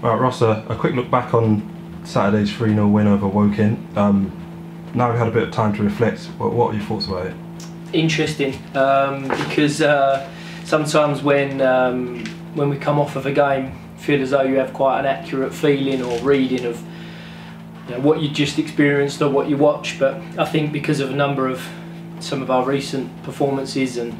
Right, Ross, a quick look back on Saturday's 3-0 win over Woking. Now we've had a bit of time to reflect. What are your thoughts about it? Interesting, because sometimes when we come off of a game, feel as though you have quite an accurate feeling or reading of what you just experienced or what you watched. But I think because of a number of some of our recent performances and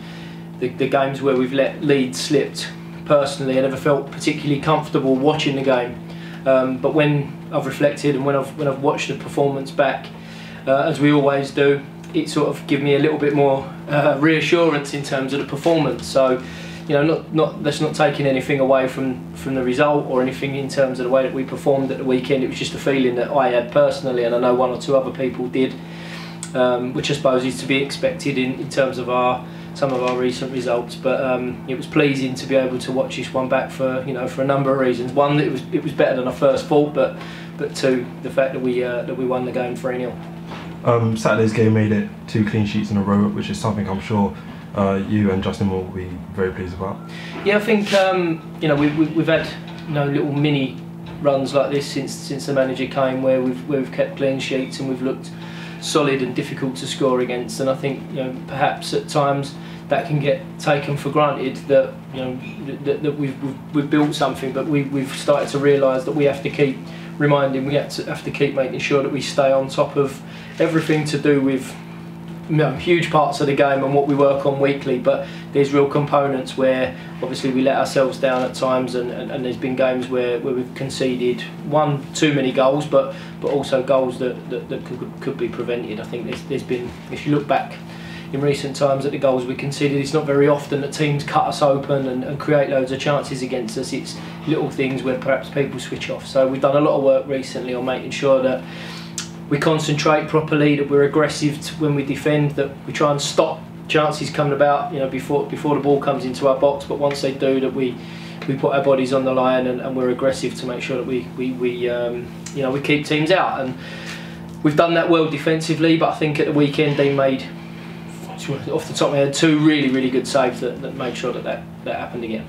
the games where we've let leads slipped, personally I never felt particularly comfortable watching the game. But when I've reflected and when I've watched the performance back, as we always do, it sort of gives me a little bit more reassurance in terms of the performance. So, that's not taking anything away from the result or anything in terms of the way that we performed at the weekend. It was just a feeling that I had personally, and I know one or two other people did, which I suppose is to be expected in terms of some of our recent results. But it was pleasing to be able to watch this one back for a number of reasons. One, it was better than I first thought, but two, the fact that we won the game 3-0. Saturday's game made it 2 clean sheets in a row, which is something I'm sure you and Justin will be very pleased about. Yeah, I think we've had little mini runs like this since the manager came, where we've kept clean sheets and we've looked solid and difficult to score against. And I think perhaps at times that can get taken for granted that that we've built something, but we've started to realise that we have to keep reminding, we have to keep making sure that we stay on top of everything to do with huge parts of the game and what we work on weekly. But there's real components where obviously we let ourselves down at times, and there's been games where we've conceded too many goals, but also goals that could be prevented. I think there's been, if you look back in recent times at the goals we conceded, it's not very often that teams cut us open and create loads of chances against us. It's little things where perhaps people switch off. So we've done a lot of work recently on making sure that we concentrate properly, that we're aggressive when we defend, that we try and stop chances coming about before the ball comes into our box. But once they do, that we put our bodies on the line and we're aggressive to make sure that we keep teams out. And we've done that well defensively, but I think at the weekend they made, off the top of my head, 2 really good saves that made sure that happened again.